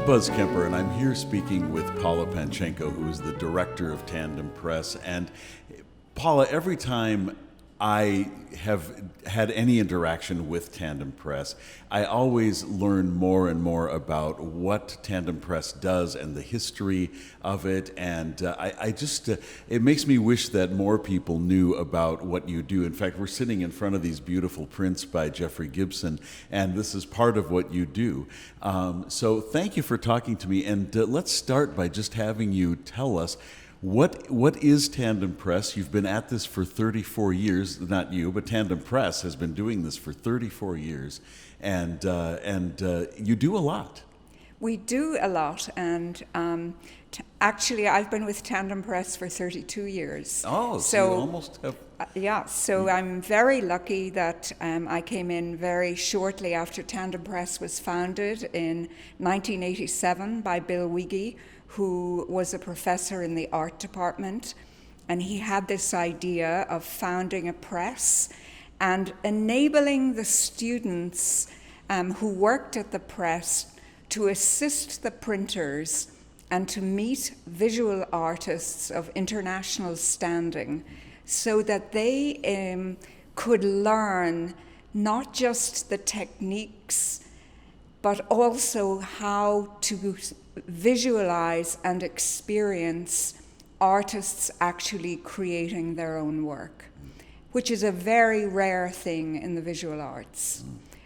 Buzz Kemper, and I'm here speaking with Paula Panczenko, who is the director of Tandem Press. And Paula, every time I have had any interaction with Tandem Press, I always learn more and more about what Tandem Press does and the history of it. And it makes me wish that more people knew about what you do. In fact, we're sitting in front of these beautiful prints by Jeffrey Gibson, and this is part of what you do. So thank you for talking to me. And let's start by just having you tell us, what is Tandem Press? You've been at this for 34 years, not you, but Tandem Press has been doing this for 34 years, and you do a lot. We do a lot, and actually I've been with Tandem Press for 32 years. Oh, so you almost have... So I'm very lucky that I came in very shortly after Tandem Press was founded in 1987 by Bill Wiggy, who was a professor in the art department, and he had this idea of founding a press and enabling the students who worked at the press to assist the printers and to meet visual artists of international standing so that they could learn not just the techniques, but also how to visualize and experience artists actually creating their own work, which is a very rare thing in the visual arts.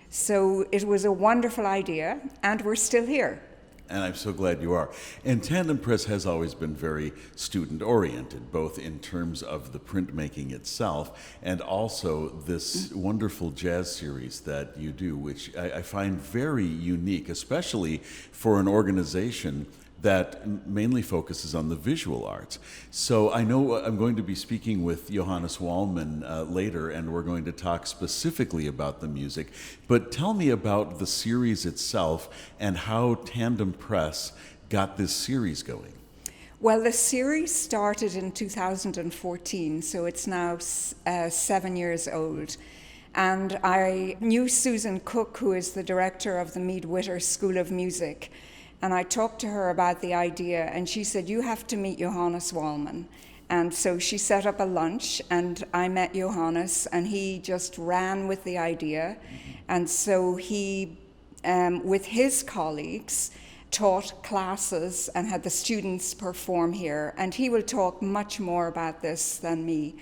So it was a wonderful idea, and we're still here. And I'm so glad you are. And Tandem Press has always been very student-oriented, both in terms of the printmaking itself and also this wonderful jazz series that you do, which I find very unique, especially for an organization that mainly focuses on the visual arts. So I know I'm going to be speaking with Johannes Wallmann later, and we're going to talk specifically about the music. But tell me about the series itself and how Tandem Press got this series going. Well, the series started in 2014, so it's now 7 years old. And I knew Susan Cook, who is the director of the mead-witter School of Music, and I talked to her about the idea, and she said, you have to meet Johannes Wallmann. And so she set up a lunch, and I met Johannes, and he just ran with the idea. And so he, with his colleagues, taught classes and had the students perform here. And he will talk much more about this than me.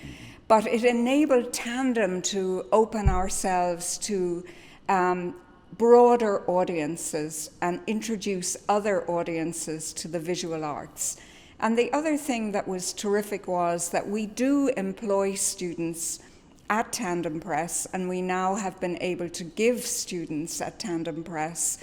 But it enabled Tandem to open ourselves to broader audiences and introduce other audiences to the visual arts. And the other thing that was terrific was that we do employ students at Tandem Press, and we now have been able to give students at Tandem Press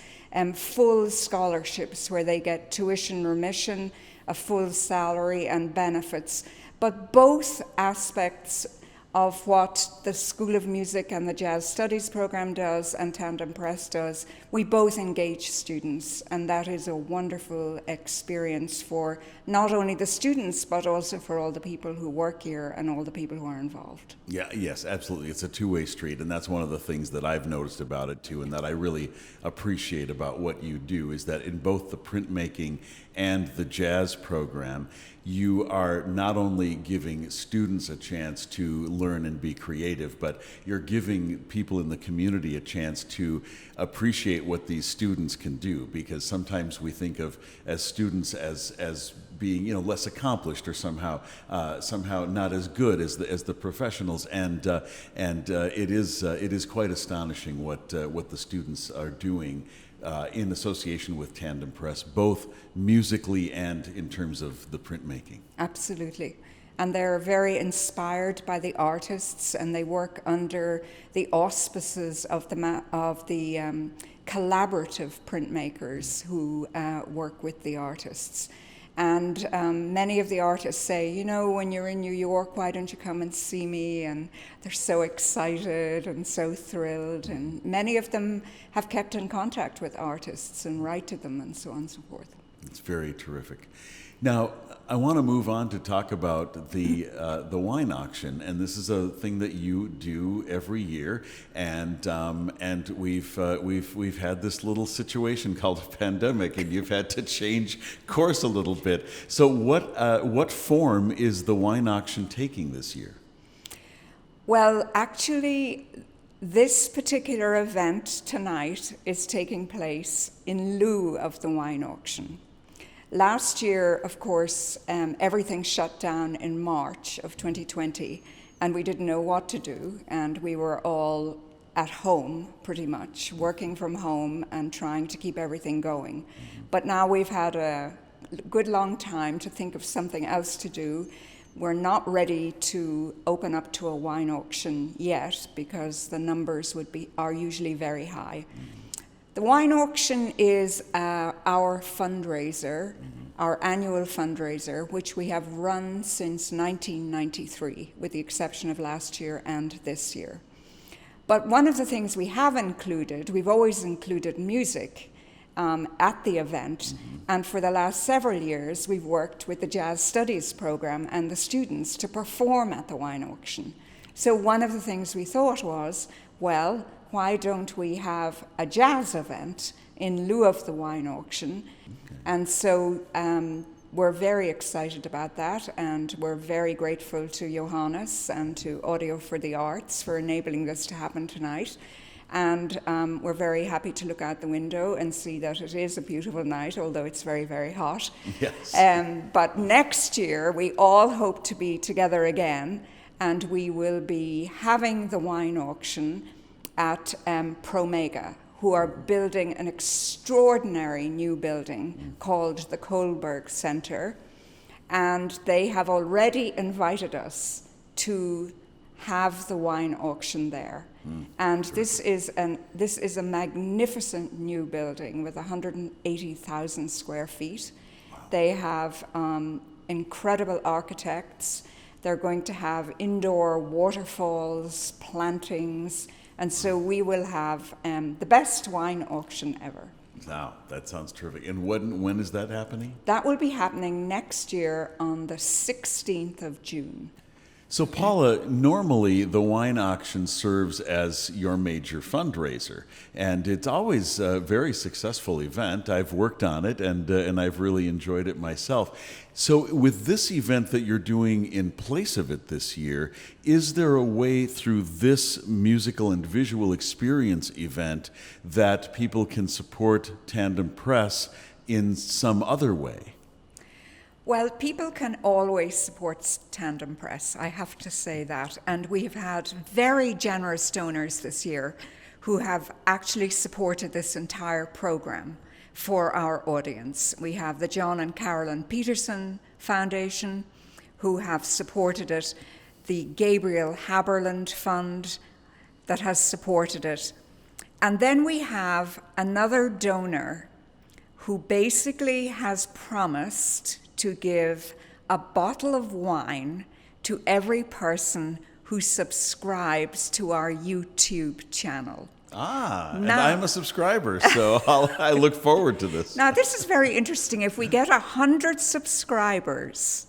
full scholarships where they get tuition remission, a full salary, and benefits. But both aspects of what the School of Music and the Jazz Studies program does and Tandem Press does, we both engage students, and that is a wonderful experience for not only the students, but also for all the people who work here and all the people who are involved. Yeah, yes, absolutely. It's a two-way street, and that's one of the things that I've noticed about it too, and that I really appreciate about what you do, is that in both the printmaking and the jazz program, you are not only giving students a chance to learn and be creative, but you're giving people in the community a chance to appreciate what these students can do, because sometimes we think of as students as being, less accomplished or somehow not as good as the professionals, and it is quite astonishing what the students are doing in association with Tandem Press, both musically and in terms of the printmaking. Absolutely. And they're very inspired by the artists, and they work under the auspices of the collaborative printmakers who work with the artists. And many of the artists say, when you're in New York, why don't you come and see me? And they're so excited and so thrilled. And many of them have kept in contact with artists and write to them and so on and so forth. It's very terrific. Now, I want to move on to talk about the wine auction, and this is a thing that you do every year, and we've had this little situation called a pandemic, and you've had to change course a little bit. So what form is the wine auction taking this year? Well, actually, this particular event tonight is taking place in lieu of the wine auction. Last year, of course, everything shut down in March of 2020, and we didn't know what to do, and we were all at home, pretty much, working from home and trying to keep everything going. But now we've had a good long time to think of something else to do. We're not ready to open up to a wine auction yet because the numbers are usually very high. The wine auction is our fundraiser, our annual fundraiser, which we have run since 1993, with the exception of last year and this year. But one of the things we have included, we've always included music at the event, and for the last several years we've worked with the Jazz Studies program and the students to perform at the wine auction. So one of the things we thought was, well, why don't we have a jazz event in lieu of the wine auction? Okay. And so we're very excited about that, and we're very grateful to Johannes and to Audio for the Arts for enabling this to happen tonight. And we're very happy to look out the window and see that it is a beautiful night, although it's very, very hot. Yes. But next year, we all hope to be together again, and we will be having the wine auction at Promega, who are building an extraordinary new building called the Kohlberg Center. And they have already invited us to have the wine auction there. And this is a magnificent new building with 180,000 square feet. Wow. They have incredible architects. They're going to have indoor waterfalls, plantings, and so we will have the best wine auction ever. Wow, that sounds terrific. And when is that happening? That will be happening next year on the 16th of June. So Paula, normally the wine auction serves as your major fundraiser, and it's always a very successful event. I've worked on it, and I've really enjoyed it myself. So with this event that you're doing in place of it this year, is there a way through this musical and visual experience event that people can support Tandem Press in some other way? Well, people can always support Tandem Press, I have to say that. And we've had very generous donors this year who have actually supported this entire program for our audience. We have the John and Carolyn Peterson Foundation, who have supported it, the Gabriel Haberland Fund that has supported it. And then we have another donor who basically has promised to give a bottle of wine to every person who subscribes to our YouTube channel. And I'm a subscriber, so I look forward to this. Now, this is very interesting. If we get 100 subscribers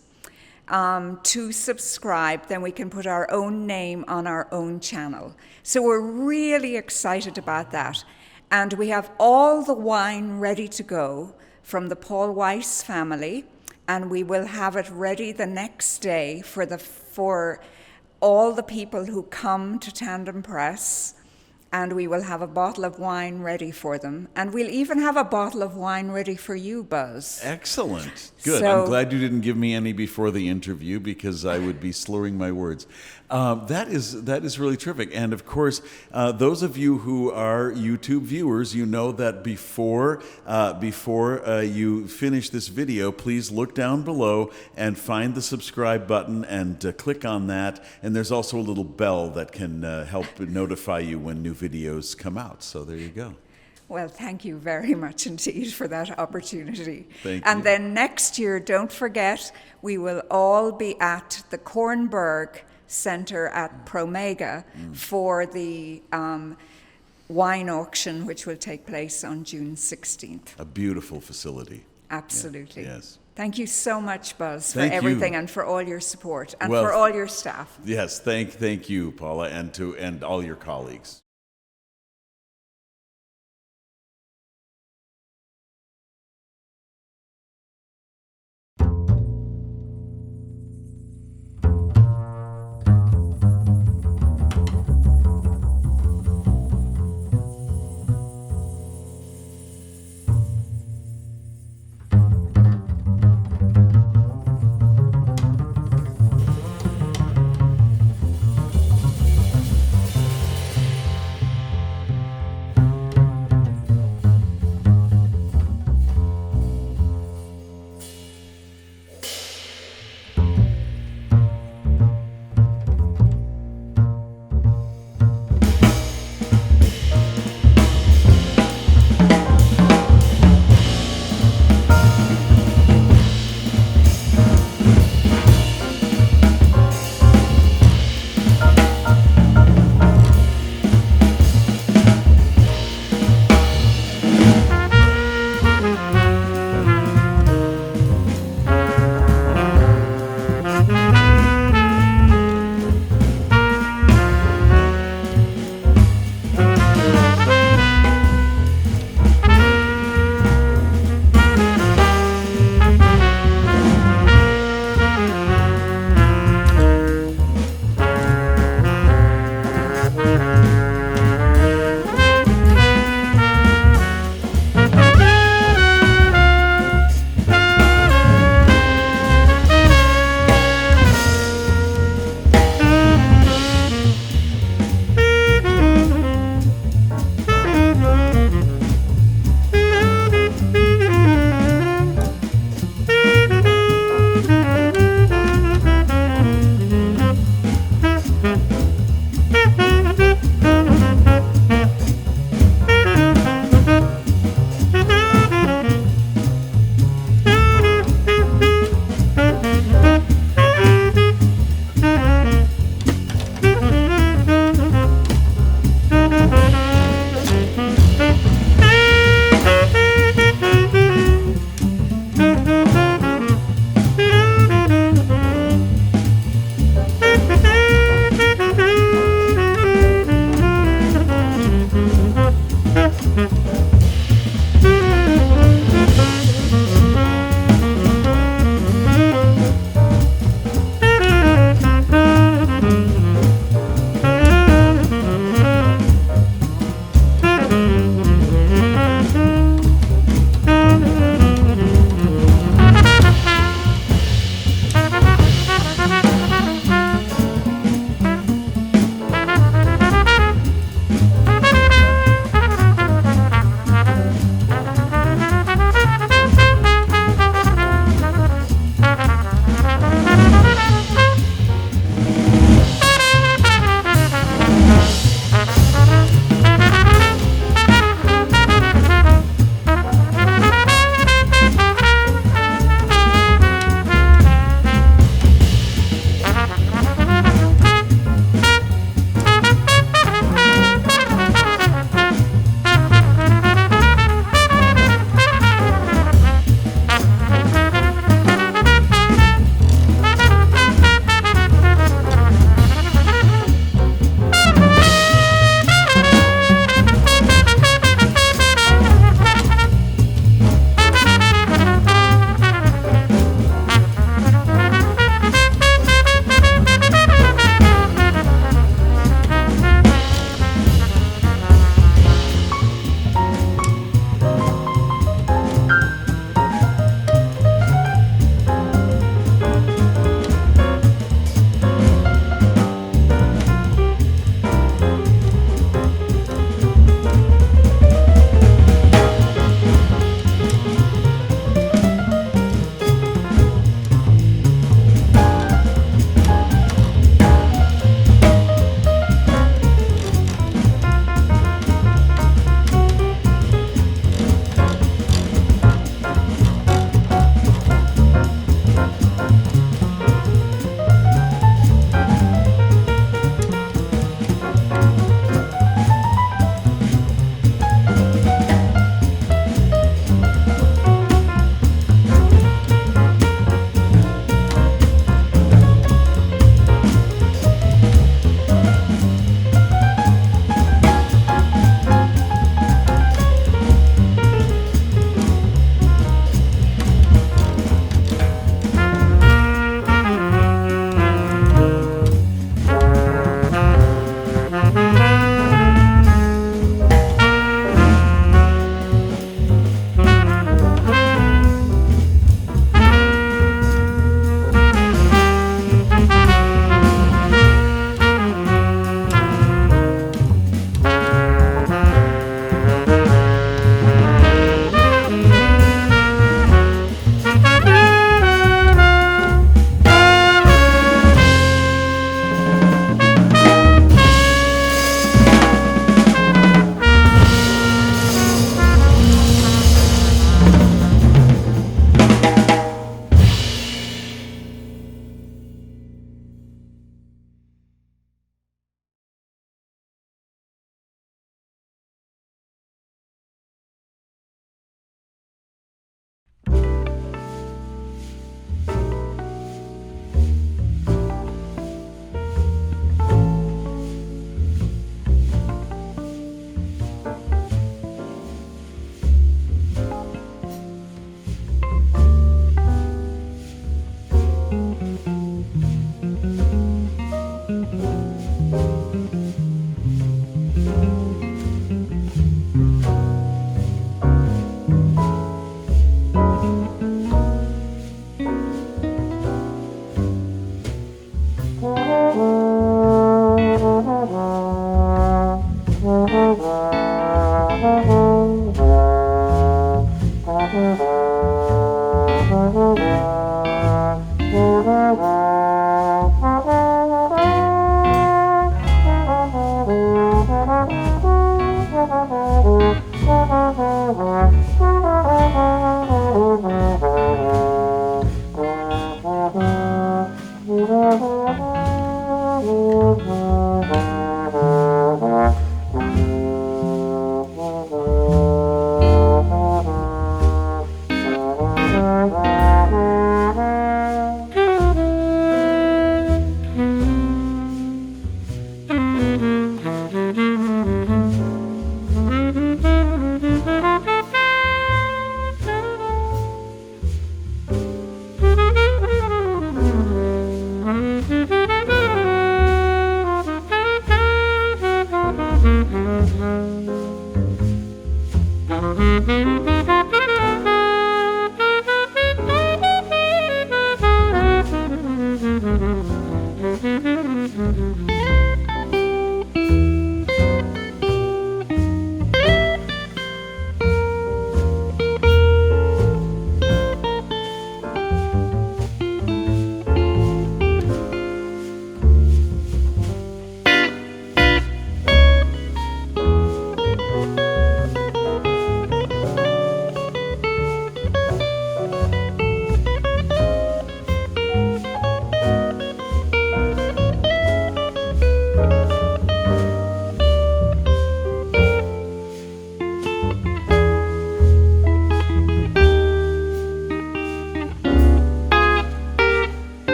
to subscribe, then we can put our own name on our own channel. So we're really excited about that. And we have all the wine ready to go from the Paul Weiss family, and we will have it ready the next day for all the people who come to Tandem Press, and we will have a bottle of wine ready for them. And we'll even have a bottle of wine ready for you, Buzz. Excellent. Good. So, I'm glad you didn't give me any before the interview, because I would be slurring my words. That is really terrific. And of course, those of you who are YouTube viewers, you know that before you finish this video, please look down below and find the subscribe button and click on that. And there's also a little bell that can help notify you when new videos come out. So there you go. Well, thank you very much indeed for that opportunity. Thank and you. Then next year, don't forget, we will all be at the Kornberg Center at Promega for the wine auction, which will take place on June 16th. A beautiful facility. Absolutely. Yes. Thank you so much, Buzz, for Thank you. everything and for all your support and Well, for all your staff. Yes, thank you, Paula, and all your colleagues.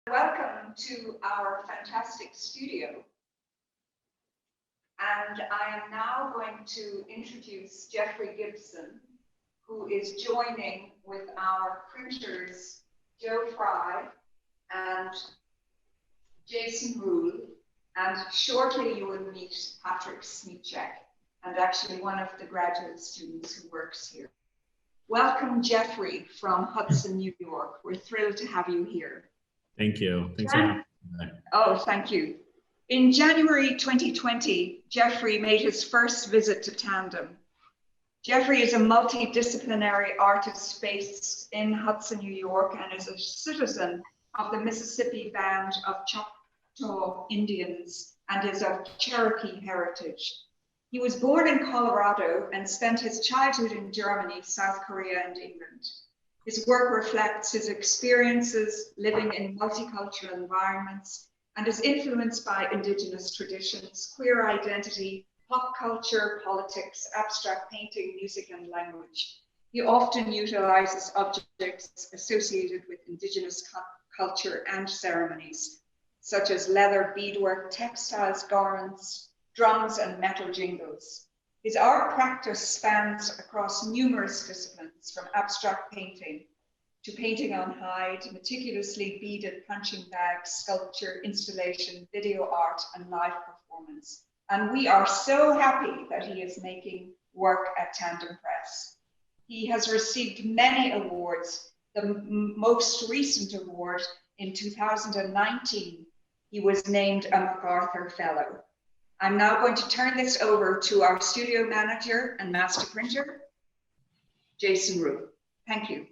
Welcome to our fantastic studio. And I am now going to introduce Jeffrey Gibson, who is joining with our printers, Joe Fry and Jason Rule. And shortly you will meet Patrick Smyczek, and actually one of the graduate students who works here. Welcome, Jeffrey, from Hudson, New York. We're thrilled to have you here. Thank you. Thanks for having me. Oh, thank you. In January 2020, Jeffrey made his first visit to Tandem. Jeffrey is a multidisciplinary artist based in Hudson, New York, and is a citizen of the Mississippi Band of Choctaw Indians and is of Cherokee heritage. He was born in Colorado and spent his childhood in Germany, South Korea, and England. His work reflects his experiences living in multicultural environments and is influenced by Indigenous traditions, queer identity, pop culture, politics, abstract painting, music, and language. He often utilizes objects associated with Indigenous culture and ceremonies, such as leather, beadwork, textiles, garments, drums, and metal jingles. His art practice spans across numerous disciplines, from abstract painting to painting on hide, meticulously beaded punching bags, sculpture, installation, video art, and live performance. And we are so happy that he is making work at Tandem Press. He has received many awards. The most recent award in 2019, he was named a MacArthur Fellow. I'm now going to turn this over to our studio manager and master printer, Jason Rue. Thank you.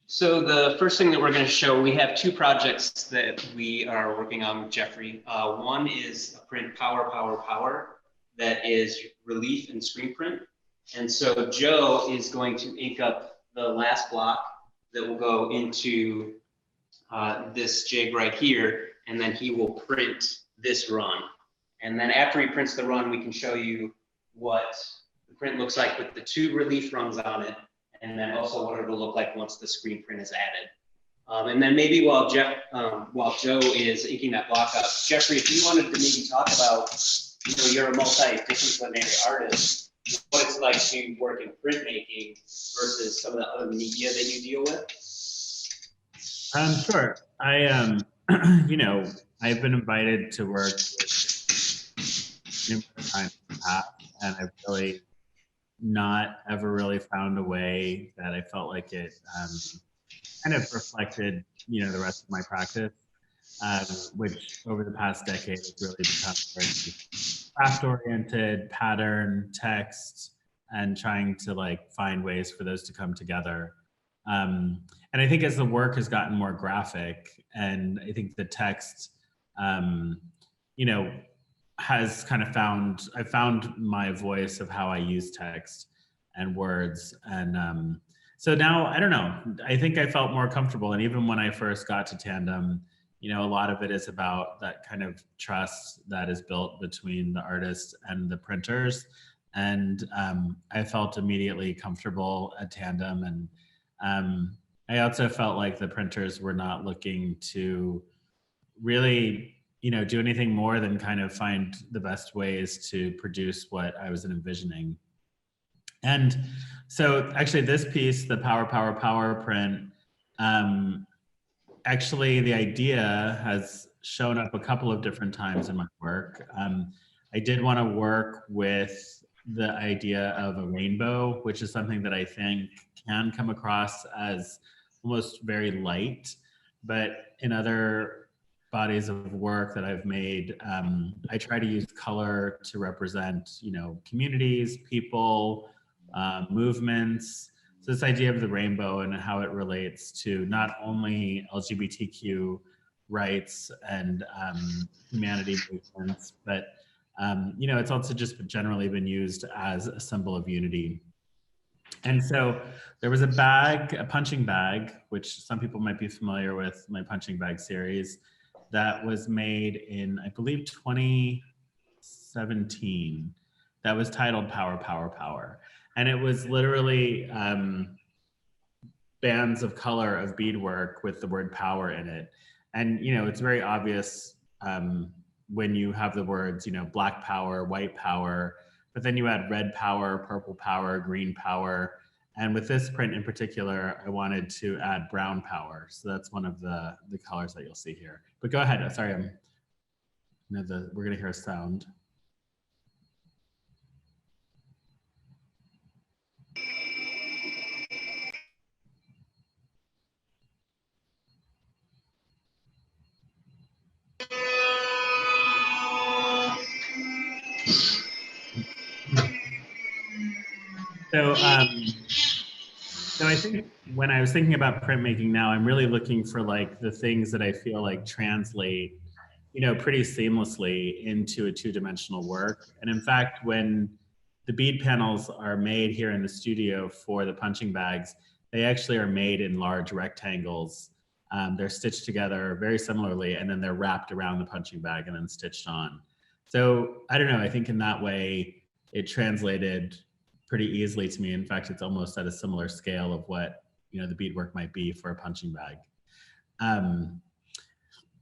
So the first thing that we're going to show, we have two projects that we are working on with Jeffrey. One is a print Power that is relief and screen print. And so Joe is going to ink up the last block that will go into this jig right here, and then he will print this run. And then after he prints the run, we can show you what the print looks like with the two relief runs on it, and then also what it'll look like once the screen print is added. And then maybe while Joe is inking that block up, Jeffrey, if you wanted to maybe talk about, you know, you're a multidisciplinary artist, what it's like to work in printmaking versus some of the other media that you deal with. Sure. I you know, I've been invited to work numerous times in the past, and I've really not ever really found a way that I felt like it kind of reflected, you know, the rest of my practice, which over the past decade has really become very craft-oriented, pattern, text, and trying to like find ways for those to come together. And I think as the work has gotten more graphic, and I think the text, you know, has kind of I found my voice of how I use text and words. And so now, I don't know, I think I felt more comfortable. And even when I first got to Tandem, you know, a lot of it is about that kind of trust that is built between the artists and the printers. And I felt immediately comfortable at Tandem. And I also felt like the printers were not looking to really, you know, do anything more than kind of find the best ways to produce what I was envisioning. And so actually this piece, the Power print, actually the idea has shown up a couple of different times in my work. I did want to work with the idea of a rainbow, which is something that I think can come across as almost very light, but in other bodies of work that I've made, I try to use color to represent, you know, communities, people, movements. So this idea of the rainbow and how it relates to not only LGBTQ rights and humanity movements, but you know, it's also just generally been used as a symbol of unity. And so there was a punching bag, which some people might be familiar with my punching bag series, that was made in, I believe, 2017, that was titled Power. And it was literally bands of color of beadwork with the word power in it. And, you know, it's very obvious when you have the words, you know, black power, white power, but then you add red power, purple power, green power. And with this print in particular, I wanted to add brown power. So that's one of the colors that you'll see here. But go ahead, sorry, we're gonna hear a sound. So I think when I was thinking about printmaking now, I'm really looking for like the things that I feel like translate, you know, pretty seamlessly into a two-dimensional work. And in fact, when the bead panels are made here in the studio for the punching bags, they actually are made in large rectangles. They're stitched together very similarly, and then they're wrapped around the punching bag and then stitched on. So I don't know, I think in that way, it translated pretty easily to me. In fact, it's almost at a similar scale of what, you know, the beadwork might be for a punching bag.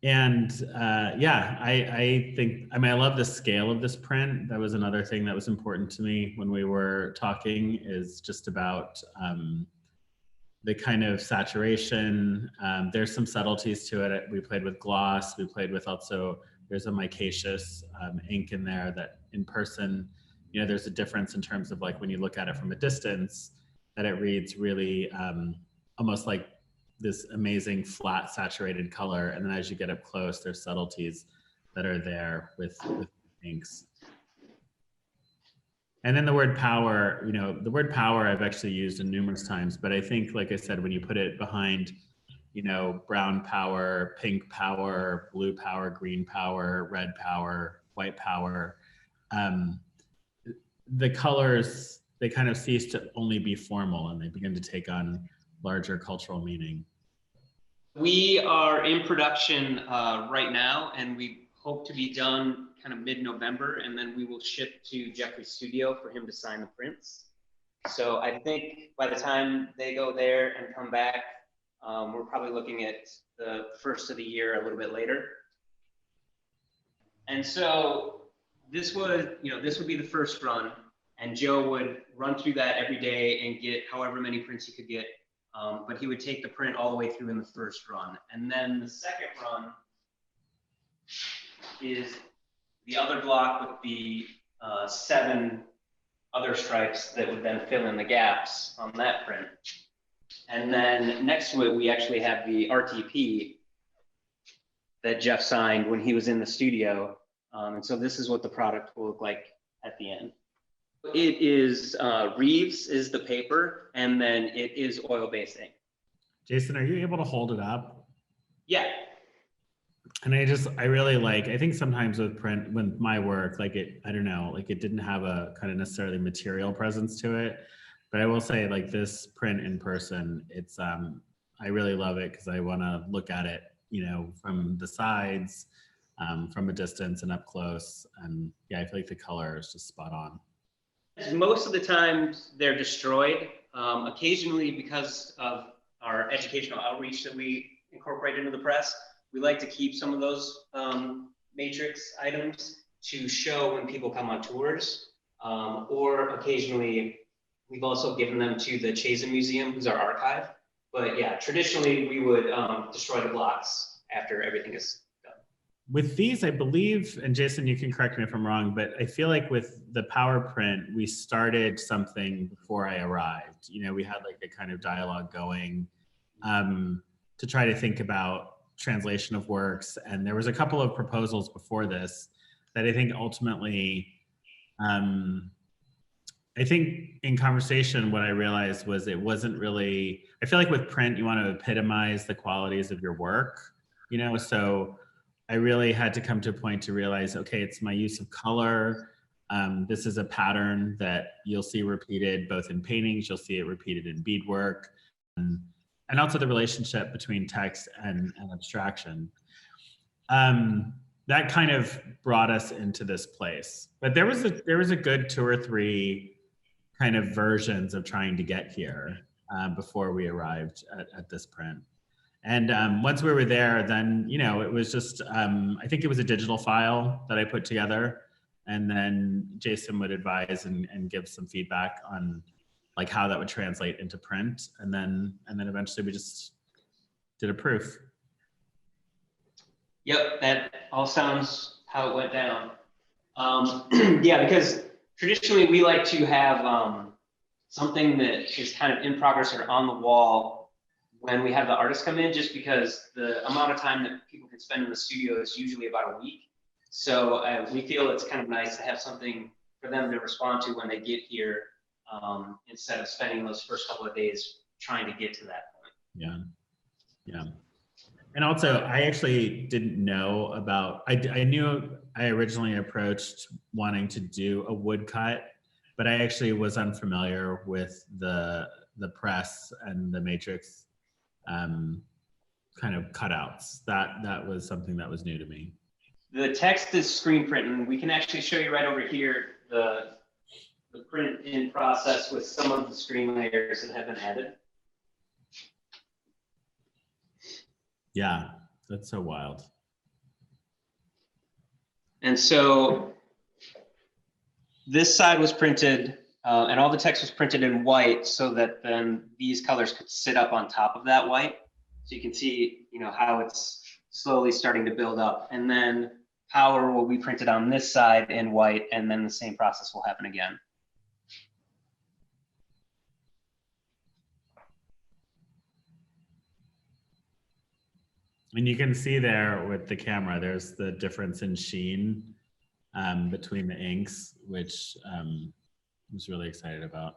Yeah, I think, I mean, I love the scale of this print. That was another thing that was important to me when we were talking, is just about the kind of saturation. There's some subtleties to it. We played with gloss. We played with also, there's a micaceous ink in there that in person you know, there's a difference in terms of like when you look at it from a distance, that it reads really almost like this amazing flat saturated color. And then as you get up close, there's subtleties that are there with inks. And then the word power, you know, the word power I've actually used in numerous times, but I think, like I said, when you put it behind, you know, brown power, pink power, blue power, green power, red power, white power, the colors, they kind of cease to only be formal and they begin to take on larger cultural meaning. We are in production right now, and we hope to be done kind of mid-November, and then we will ship to Jeffrey's studio for him to sign the prints. So I think by the time they go there and come back, we're probably looking at the first of the year, a little bit later. And so this would, you know, this would be the first run, and Joe would run through that every day and get however many prints he could get. But he would take the print all the way through in the first run. And then the second run is the other block with the 7 other stripes that would then fill in the gaps on that print. And then next to it, we actually have the RTP that Jeff signed when he was in the studio. And so this is what the product will look like at the end. It is Reeves is the paper, and then it is oil-based ink. Jason, are you able to hold it up? Yeah. And I really like, I think sometimes with print, with my work, like it, I don't know, like it didn't have a kind of necessarily material presence to it, but I will say like this print in person, it's, I really love it because I want to look at it, you know, from the sides, from a distance and up close. And yeah, I feel like the color is just spot on. Most of the times they're destroyed. Occasionally, because of our educational outreach that we incorporate into the press, we like to keep some of those matrix items to show when people come on tours. Or occasionally, we've also given them to the Chazen Museum, who's our archive. But yeah, traditionally we would destroy the blocks after everything is done. With these, I believe, and Jason, you can correct me if I'm wrong, but I feel like with the power print, we started something before I arrived. You know, we had like a kind of dialogue going to try to think about translation of works. And there was a couple of proposals before this that I think ultimately, I think in conversation, what I realized was it wasn't really, I feel like with print, you want to epitomize the qualities of your work, you know, so I really had to come to a point to realize, okay, it's my use of color. This is a pattern that you'll see repeated both in paintings, you'll see it repeated in beadwork, and also the relationship between text and abstraction. That kind of brought us into this place. But there was a good 2 or 3 kind of versions of trying to get here before we arrived at this print. And once we were there, then, you know, it was just, I think it was a digital file that I put together. And then Jason would advise and give some feedback on like how that would translate into print. And then eventually we just did a proof. Yep, that all sounds how it went down. Yeah, because traditionally we like to have something that is kind of in progress or on the wall when we have the artists come in, just because the amount of time that people can spend in the studio is usually about a week. So we feel it's kind of nice to have something for them to respond to when they get here, instead of spending those first couple of days trying to get to that point. Yeah, yeah. And also, I actually didn't know about, I knew I originally approached wanting to do a woodcut, but I actually was unfamiliar with the press and the matrix kind of cutouts. That was something that was new to me. The text is screen print, and we can actually show you right over here the print in process with some of the screen layers that have been added. Yeah, that's so wild. And so this side was printed, and all the text was printed in white so that then these colors could sit up on top of that white. So you can see, you know, how it's slowly starting to build up. And then power will be printed on this side in white, and then the same process will happen again. And you can see there with the camera, there's the difference in sheen between the inks, which I was really excited about.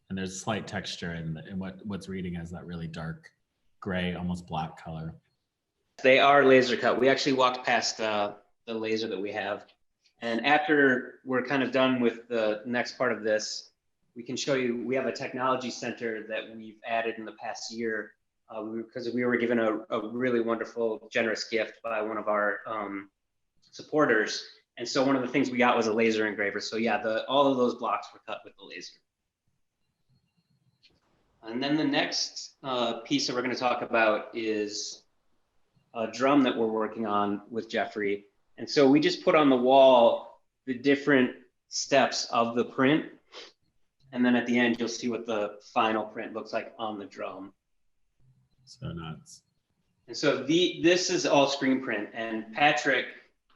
And there's slight texture in what's reading as that really dark gray, almost black color. They are laser cut. We actually walked past the laser that we have. And after we're kind of done with the next part of this, we can show you, we have a technology center that we've added in the past year because we were given a really wonderful, generous gift by one of our supporters. And so one of the things we got was a laser engraver. So yeah, all of those blocks were cut with the laser. And then the next piece that we're going to talk about is a drum that we're working on with Jeffrey. And so we just put on the wall the different steps of the print. And then at the end, you'll see what the final print looks like on the drum. So nuts. And so this is all screen print, and Patrick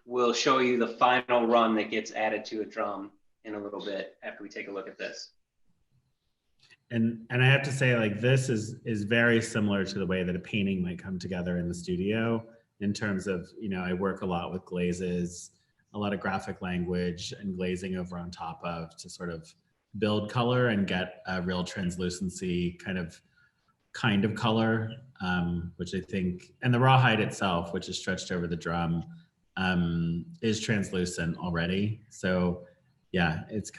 will show you the final run that gets added to a drum in a little bit after we take a look at this. And I have to say, like, this is very similar to the way that a painting might come together in the studio in terms of, you know, I work a lot with glazes, a lot of graphic language and glazing over on top of to sort of build color and get a real translucency kind of color, which I think, and the rawhide itself, which is stretched over the drum, is translucent already. So yeah, it's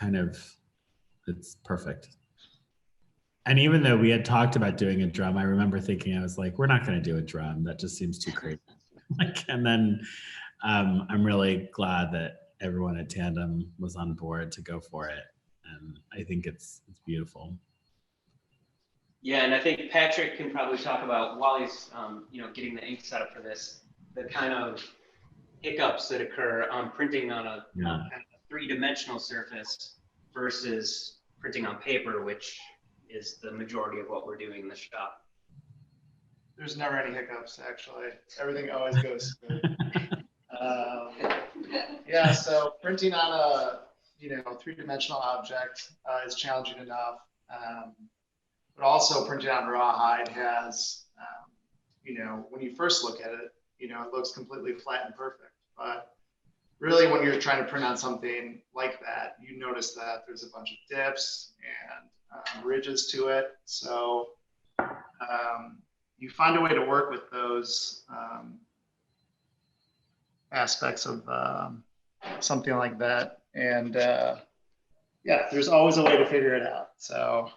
perfect. And even though we had talked about doing a drum, I remember thinking, I was like, we're not going to do a drum. That just seems too crazy. And then I'm really glad that everyone at Tandem was on board to go for it. And I think it's beautiful. Yeah, and I think Patrick can probably talk about, while he's getting the ink set up for this, the kind of hiccups that occur on printing on a kind of three-dimensional surface versus printing on paper, which is the majority of what we're doing in the shop. There's never any hiccups, actually. Everything always goes smooth. Yeah, so printing on a three-dimensional object is challenging enough. But also printing on rawhide has, when you first look at it, it looks completely flat and perfect. But really, when you're trying to print on something like that, you notice that there's a bunch of dips and ridges to it. So you find a way to work with those aspects of something like that. And yeah, there's always a way to figure it out. So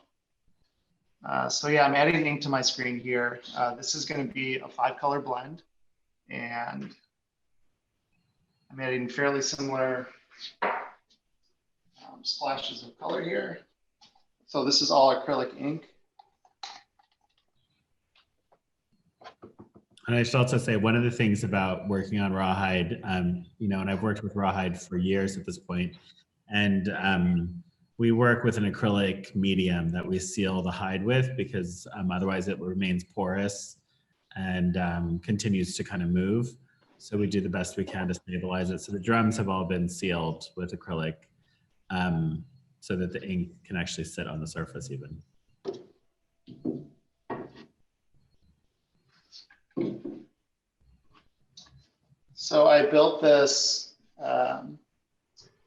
yeah, I'm adding ink to my screen here. This is going to be a 5-color blend, and I'm adding fairly similar splashes of color here. So this is all acrylic ink. And I should also say, one of the things about working on rawhide, and I've worked with rawhide for years at this point, and we work with an acrylic medium that we seal the hide with, because otherwise it remains porous and continues to kind of move. So we do the best we can to stabilize it. So the drums have all been sealed with acrylic so that the ink can actually sit on the surface even. So I built this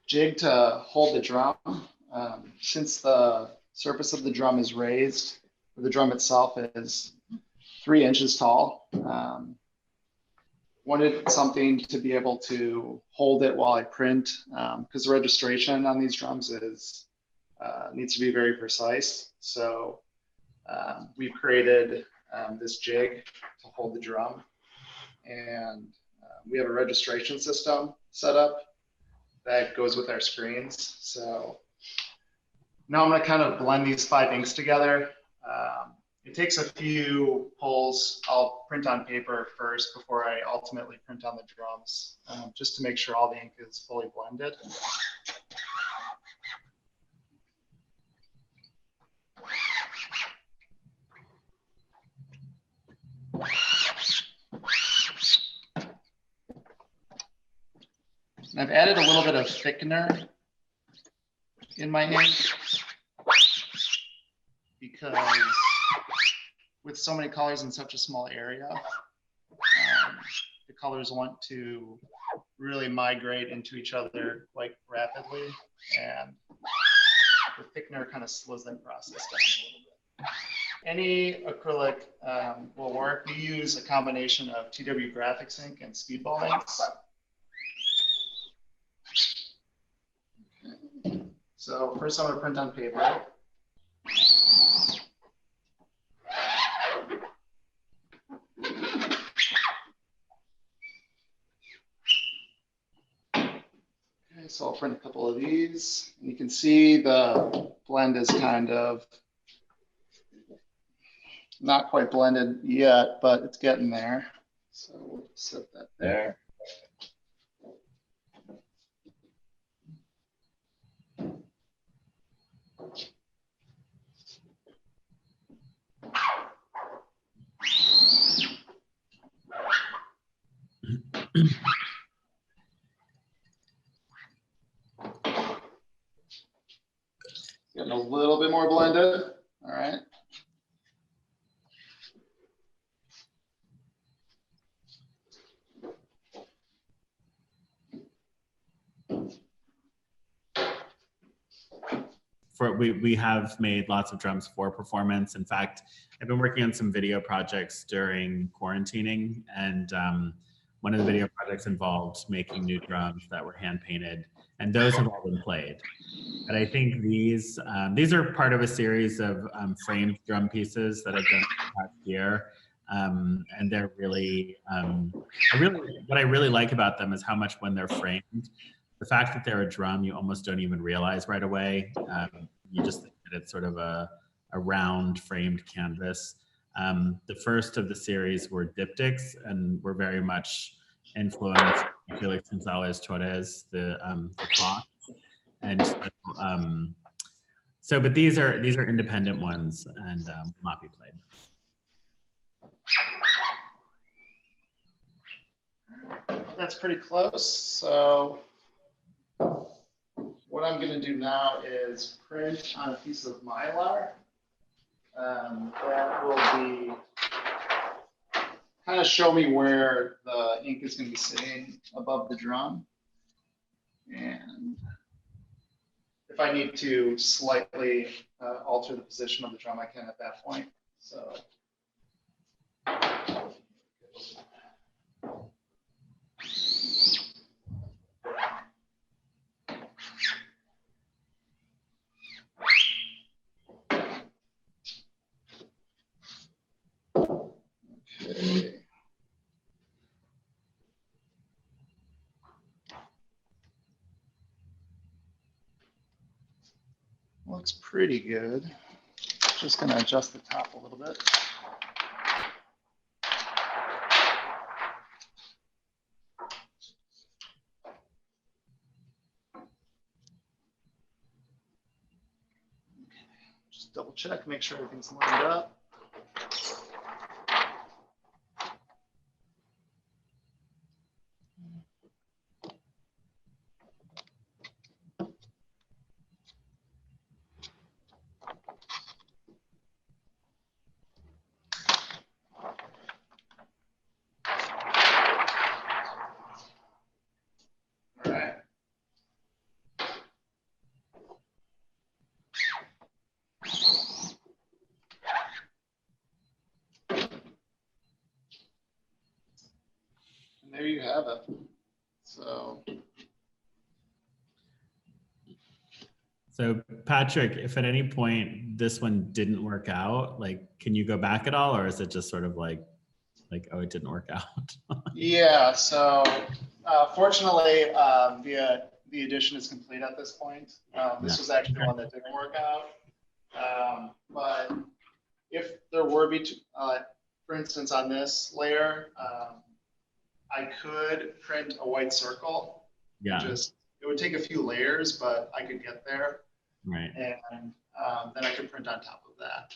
jig to hold the drum. Since the surface of the drum is raised, the drum itself is 3 inches tall. Wanted something to be able to hold it while I print, because the registration on these drums needs to be very precise. So we've created this jig to hold the drum, and we have a registration system set up that goes with our screens. So now I'm going to kind of blend these 5 inks together. It takes a few pulls. I'll print on paper first before I ultimately print on the drums, just to make sure all the ink is fully blended. And I've added a little bit of thickener in my ink because with so many colors in such a small area, the colors want to really migrate into each other quite rapidly, and the thickener kind of slows that process down a little bit. Any acrylic will work. We use a combination of TW Graphics ink and Speedball inks. Okay. So first I'm going to print on paper. Okay, so I'll print a couple of these. And you can see the blend is kind of not quite blended yet, but it's getting there. So we'll set that there. Getting a little bit more blended. All right. We have made lots of drums for performance. In fact, I've been working on some video projects during quarantining, and one of the video projects involved making new drums that were hand painted, and those have all been played. But I think these are part of a series of framed drum pieces that I've done the past year. And they're really, what I really like about them is how much when they're framed, the fact that they're a drum, you almost don't even realize right away. You just think that it's sort of a round framed canvas. The first of the series were diptychs, and were very much influenced by Felix Gonzalez Torres, the clock. And so, but these are independent ones and will not be played. That's pretty close. So what I'm going to do now is print on a piece of Mylar. That will be kind of show me where the ink is going to be sitting above the drum. And if I need to slightly alter the position of the drum, I can at that point. So. Okay. Looks pretty good. Just going to adjust the top a little bit. Just double check, make sure everything's lined up. There you have it. So Patrick, if at any point this one didn't work out, like, can you go back at all, or is it just sort of like, oh, it didn't work out? Yeah. So fortunately, the edition is complete at this point. This was actually the one that didn't work out. But if there were for instance, on this layer, I could print a white circle. Yeah. It would take a few layers, but I could get there. Right. And then I could print on top of that.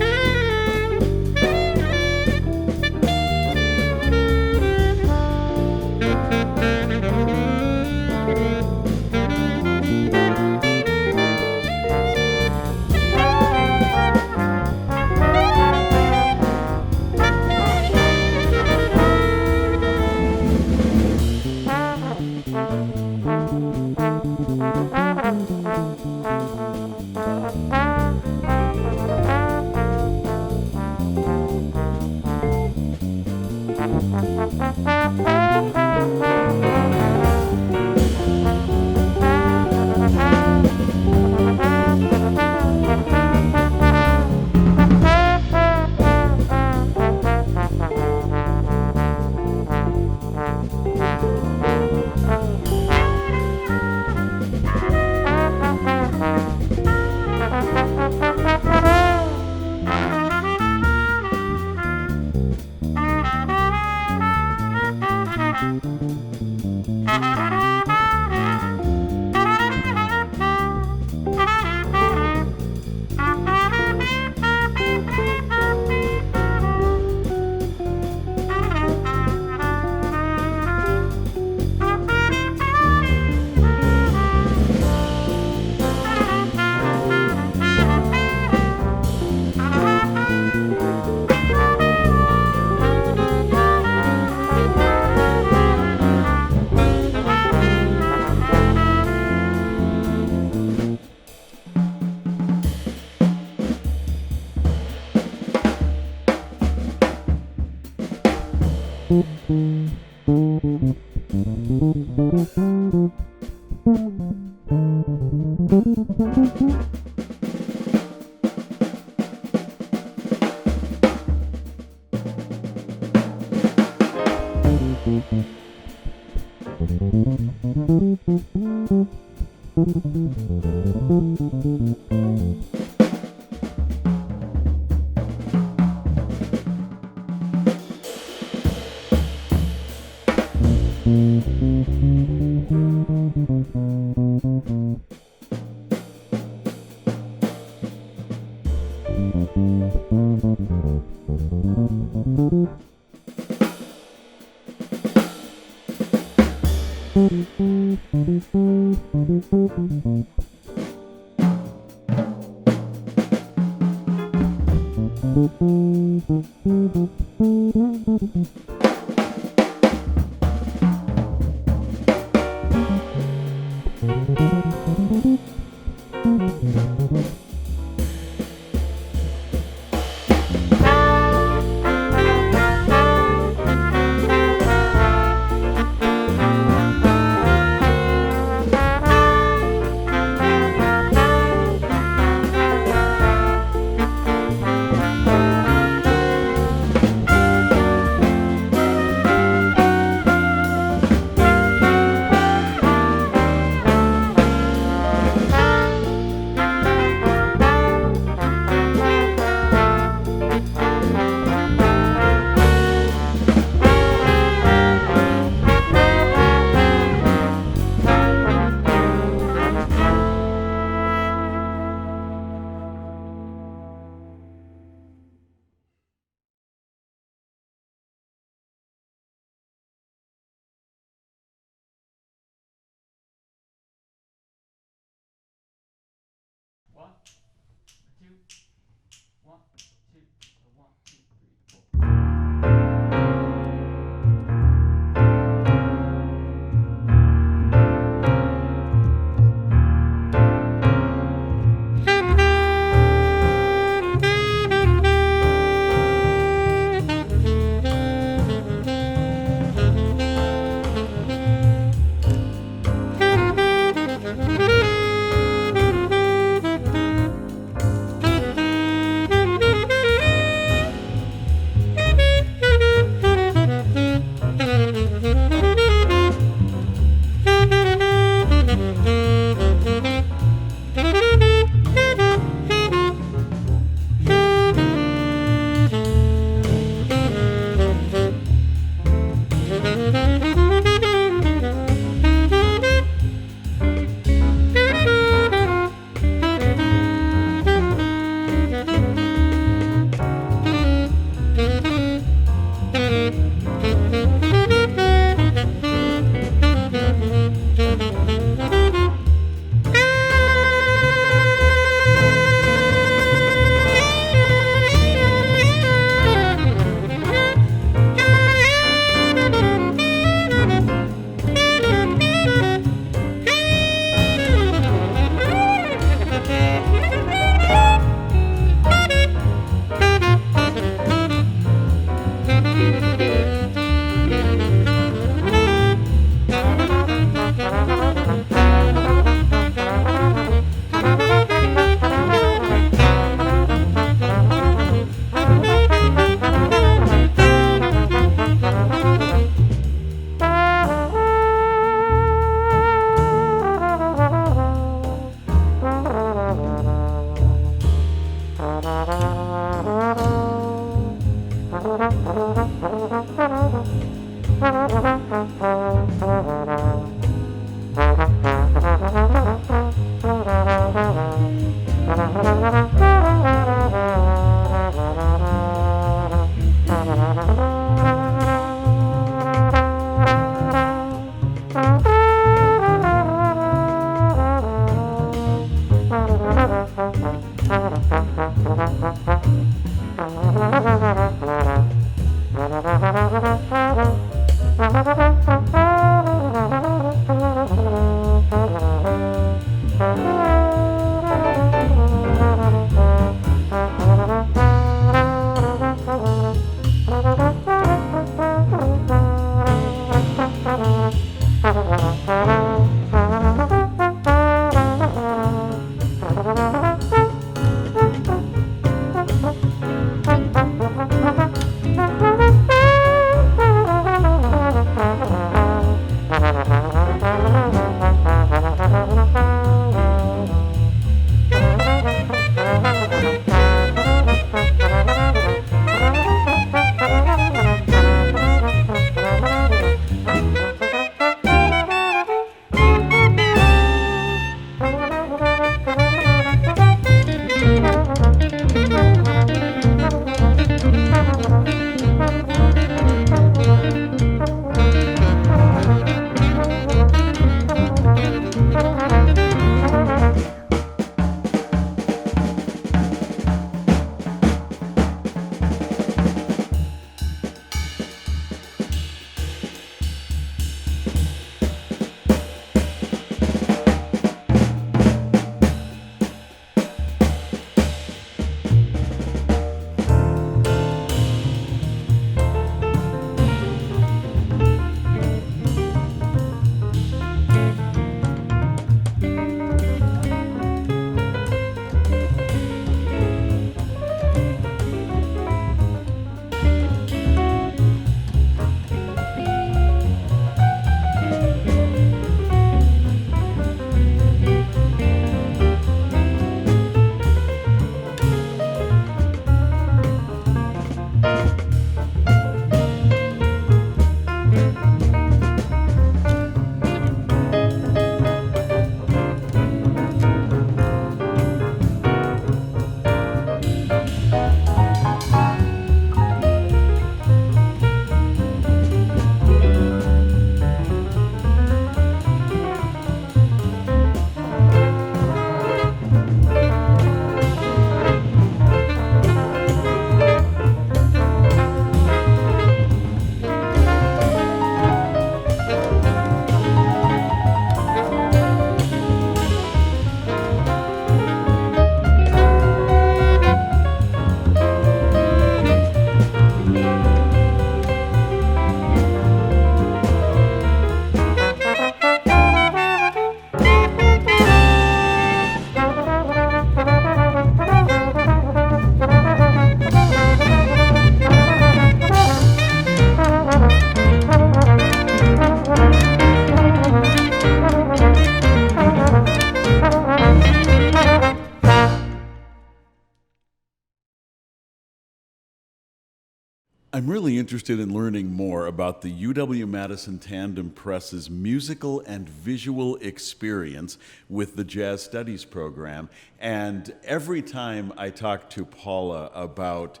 I'm really interested in learning more about the UW-Madison Tandem Press's musical and visual experience with the Jazz Studies program. And every time I talk to Paula about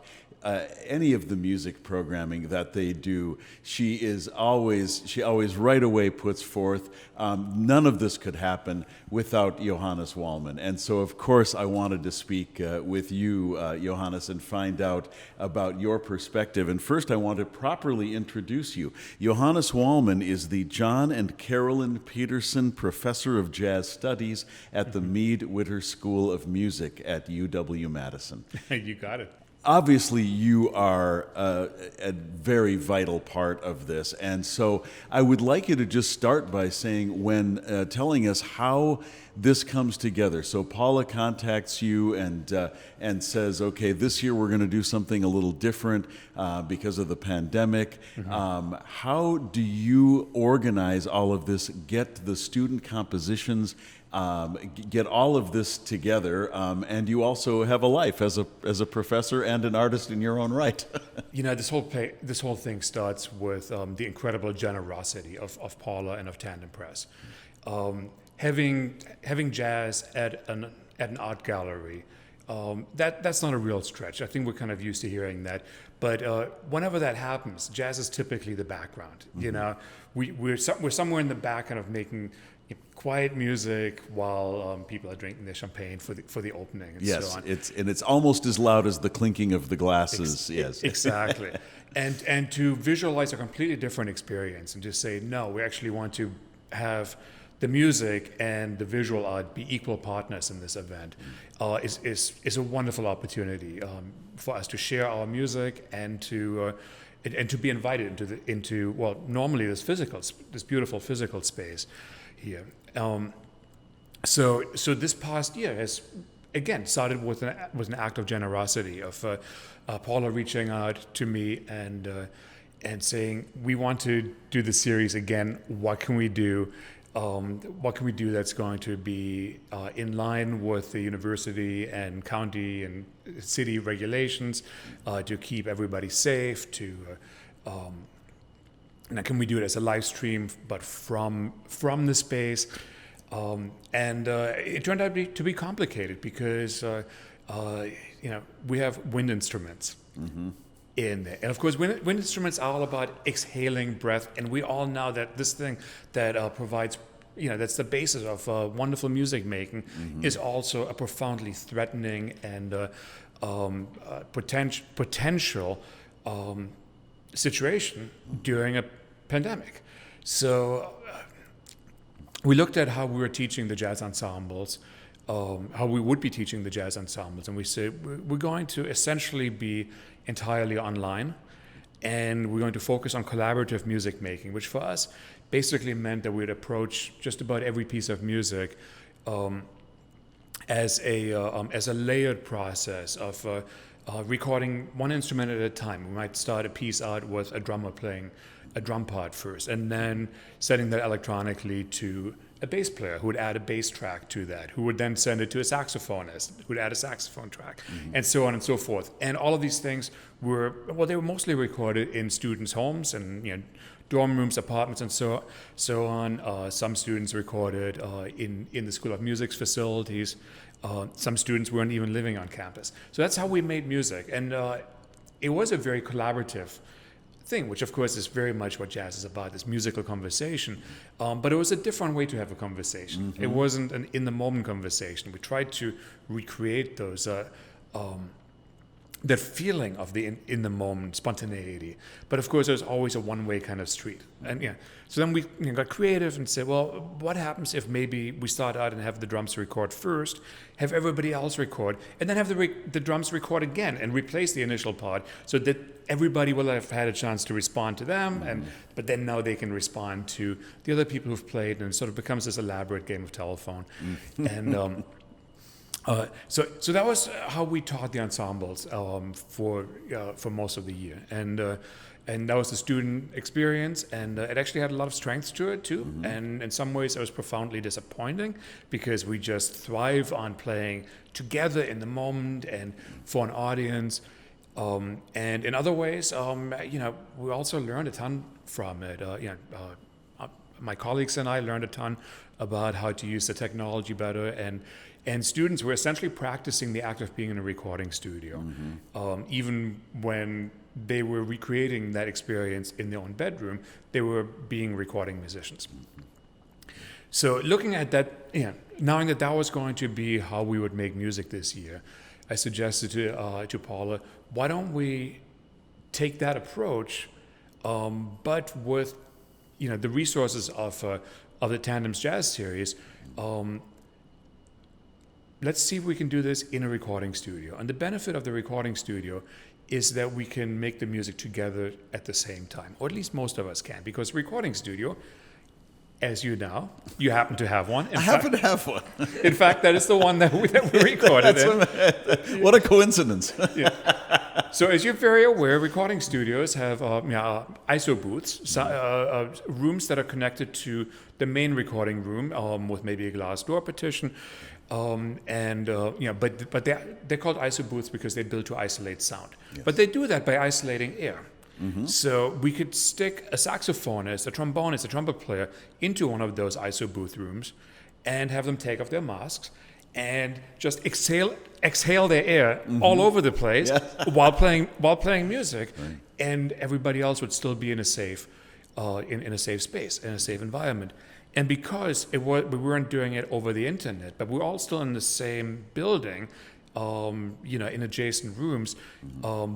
any of the music programming that they do, she always right away puts forth, none of this could happen without Johannes Wallmann. And so, of course, I wanted to speak with you, Johannes, and find out about your perspective. And first, I want to properly introduce you. Johannes Wallmann is the John and Carolyn Peterson Professor of Jazz Studies at the mead-witter School of Music at UW-Madison. You got it. Obviously, you are a very vital part of this, and so I would like you to just start by saying, when telling us how this comes together. So Paula contacts you and says, okay, this year we're going to do something a little different because of the pandemic. How do you organize all of this, get the student compositions, get all of this together, and you also have a life as a professor and an artist in your own right? This whole thing starts with the incredible generosity of Paula and of Tandem Press. Having jazz at an art gallery, that's not a real stretch. I think we're kind of used to hearing that. But whenever that happens, jazz is typically the background. We're somewhere in the back, kind of making quiet music while people are drinking their champagne for the opening and so on. It's almost as loud as the clinking of the glasses. Yes, exactly. And to visualize a completely different experience and just say, no, we actually want to have the music and the visual art be equal partners in this event is a wonderful opportunity for us to share our music and to be invited into normally this beautiful physical space here. So this past year has again started with an act of generosity of Paula reaching out to me and saying, we want to do the series again. What can we do? What can we do that's going to be in line with the university and county and city regulations to keep everybody safe? Now, can we do it as a live stream, but from the space? And it turned out to be complicated because we have wind instruments. In there. And of course, wind instruments are all about exhaling breath, and we all know that this thing that provides, that's the basis of wonderful music making, is also a profoundly threatening and potential situation during a pandemic. So we looked at how we were teaching the jazz ensembles, how we would be teaching the jazz ensembles, and we said we're going to essentially be entirely online, and we're going to focus on collaborative music making, which for us basically meant that we'd approach just about every piece of music as a layered process of recording one instrument at a time. We might start a piece out with a drummer playing a drum part first, and then sending that electronically to a bass player who would add a bass track to that, who would then send it to a saxophonist who would add a saxophone track, and so on and so forth. And all of these things were mostly recorded in students' homes and dorm rooms, apartments, and so on. Some students recorded in the School of Music's facilities. Some students weren't even living on campus. So that's how we made music, and it was a very collaborative thing, which of course is very much what jazz is about, this musical conversation. But it was a different way to have a conversation. It wasn't an in-the-moment conversation. We tried to recreate those that feeling of the in-the-moment spontaneity. But of course, there's always a one-way kind of street. And so then we got creative and said, well, what happens if maybe we start out and have the drums record first, have everybody else record, and then have the drums record again and replace the initial part so that everybody will have had a chance to respond to them, but then now they can respond to the other people who've played, and it sort of becomes this elaborate game of telephone. And so that was how we taught the ensembles for most of the year, and that was the student experience, and it actually had a lot of strengths to it too. And in some ways, it was profoundly disappointing because we just thrive on playing together in the moment and for an audience. And in other ways, we also learned a ton from it. My colleagues and I learned a ton about how to use the technology better, and students were essentially practicing the act of being in a recording studio, even when they were recreating that experience in their own bedroom. They were being recording musicians. So looking at that, knowing that was going to be how we would make music this year, I suggested to Paula, why don't we take that approach, but with the resources of the Tandem's Jazz series. Let's see if we can do this in a recording studio. And the benefit of the recording studio is that we can make the music together at the same time, or at least most of us can, because recording studio, as you know. You happen to have one. I happen to have one. In fact, that is the one that we recorded in. What a coincidence. Yeah. So as you're very aware, recording studios have ISO booths, rooms that are connected to the main recording room with maybe a glass door partition. But they're called ISO booths because they're built to isolate sound. Yes. But they do that by isolating air. Mm-hmm. So we could stick a saxophonist, a trombonist, a trumpet player into one of those ISO booth rooms and have them take off their masks and just exhale their air all over the place while playing music, right. And everybody else would still be in a safe in a safe space, in a safe environment. And because we weren't doing it over the internet, but we're all still in the same building, in adjacent rooms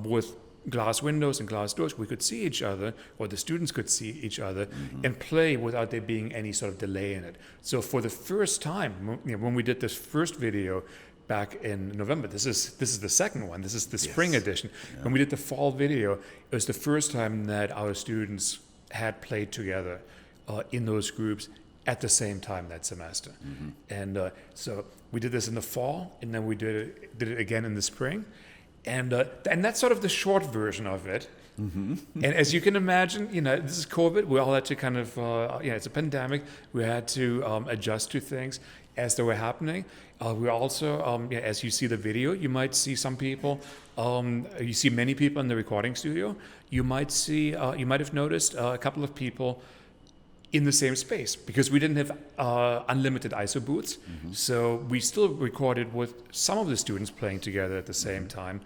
with glass windows and glass doors, we could see each other, or the students could see each other, and play without there being any sort of delay in it. So for the first time, when we did this first video back in November, this is the second one, this is the spring edition. Yeah. When we did the fall video, it was the first time that our students had played together in those groups at the same time that semester. And so we did this in the fall, and then we did it again in the spring. And that's sort of the short version of it. And as you can imagine, this is COVID. We all had to kind of, it's a pandemic. We had to adjust to things as they were happening. We also, as you see the video, you might see some people. You see many people in the recording studio. You might have noticed a couple of people in the same space because we didn't have unlimited ISO booths. So we still recorded with some of the students playing together at the same time.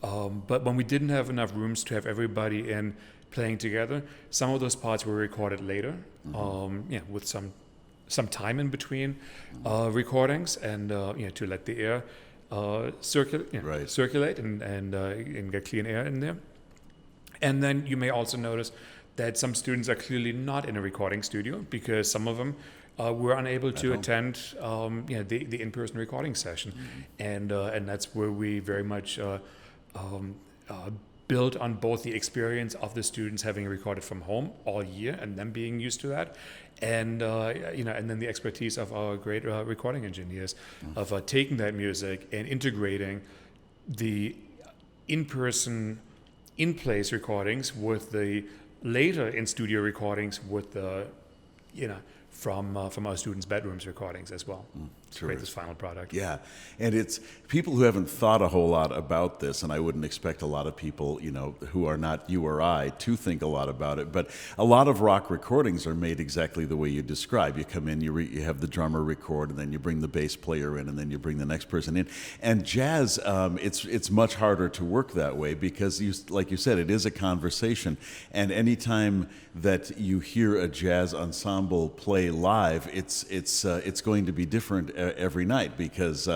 But when we didn't have enough rooms to have everybody in playing together, some of those parts were recorded later, with some time in between recordings and to let the air circulate and get clean air in there. And then you may also notice that some students are clearly not in a recording studio because some of them were unable to attend the in-person recording session. And that's where we very much built on both the experience of the students having recorded from home all year and them being used to that, and and then the expertise of our great recording engineers of taking that music and integrating the in-person, in-place recordings with the later in-studio recordings with the, from our students' bedrooms recordings as well. To create this final product. Yeah, and it's people who haven't thought a whole lot about this, and I wouldn't expect a lot of people, who are not you or I, to think a lot about it. But a lot of rock recordings are made exactly the way you describe. You come in, you have the drummer record, and then you bring the bass player in, and then you bring the next person in. And jazz, it's much harder to work that way because, like you said, it is a conversation. And anytime that you hear a jazz ensemble play live, it's going to be different every night because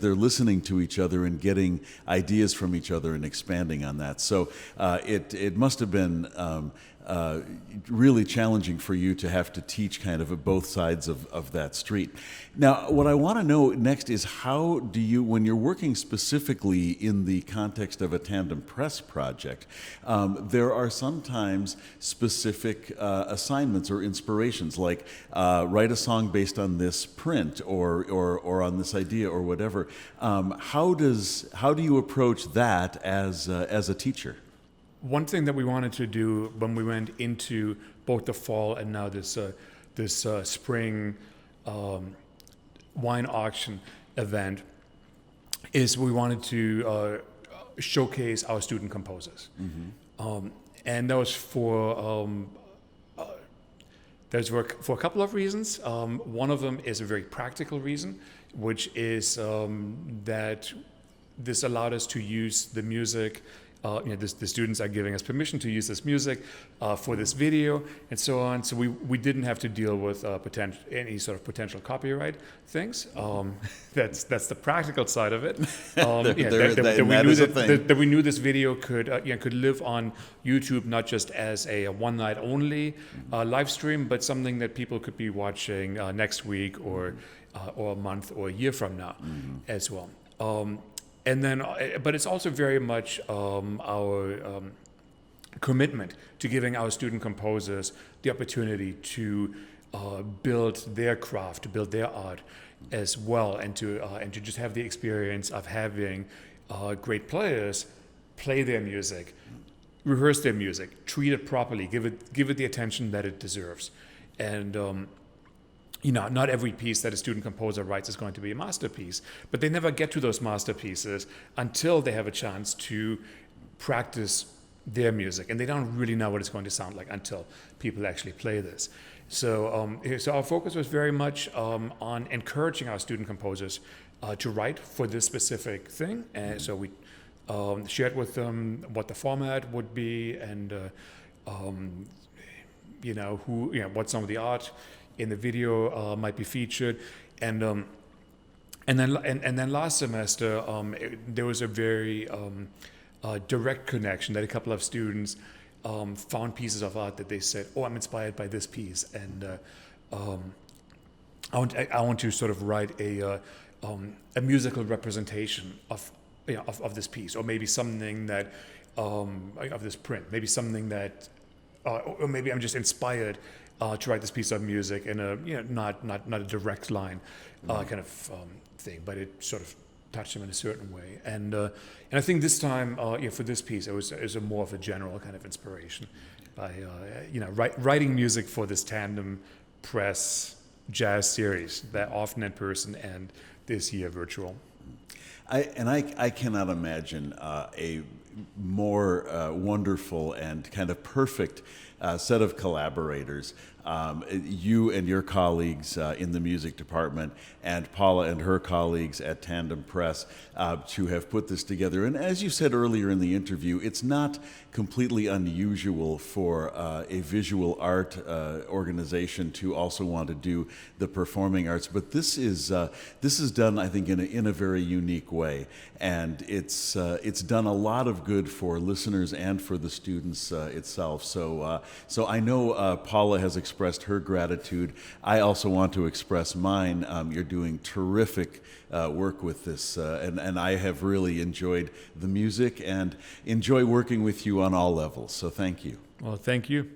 they're listening to each other and getting ideas from each other and expanding on that. So it must have been really challenging for you to have to teach kind of at both sides of that street. Now, what I want to know next is how do you, when you're working specifically in the context of a Tandem Press project, there are sometimes specific assignments or inspirations, like write a song based on this print or on this idea or whatever. How do you approach that as a teacher? One thing that we wanted to do when we went into both the fall and now this spring wine auction event is we wanted to showcase our student composers. And that was for a couple of reasons. One of them is a very practical reason, which is that this allowed us to use the music. The students are giving us permission to use this music for this video and so on. So we didn't have to deal with any sort of potential copyright things. That's the practical side of it. That we knew this video could live on YouTube, not just as a one night only live stream, but something that people could be watching next week or a month or a year from now as well. And then, but it's also very much our commitment to giving our student composers the opportunity to build their craft, to build their art as well, and to just have the experience of having great players play their music, rehearse their music, treat it properly, give it the attention that it deserves. And not every piece that a student composer writes is going to be a masterpiece, but they never get to those masterpieces until they have a chance to practice their music, and they don't really know what it's going to sound like until people actually play this. So our focus was very much on encouraging our student composers to write for this specific thing, and so we shared with them what the format would be, and what some of the art in the video might be featured, and then last semester there was a very direct connection that a couple of students found pieces of art that they said, "Oh, I'm inspired by this piece," and I want to sort of write a musical representation of this piece, or maybe something that of this print, maybe something that, or maybe I'm just inspired to write this piece of music in a not a direct line kind of thing, but it sort of touched them in a certain way. And I think this time, for this piece, it was a more of a general kind of inspiration by writing music for this Tandem Press jazz series, that often in person and this year virtual. I cannot imagine a more wonderful and kind of perfect set of collaborators. You and your colleagues in the music department, and Paula and her colleagues at Tandem Press, to have put this together. And as you said earlier in the interview, it's not completely unusual for a visual art organization to also want to do the performing arts. But this is done, I think, in a very unique way, and it's done a lot of good for listeners and for the students itself. So I know Paula has expressed her gratitude. I also want to express mine. You're doing terrific work with this, and I have really enjoyed the music and enjoy working with you on all levels. So thank you. Well, thank you.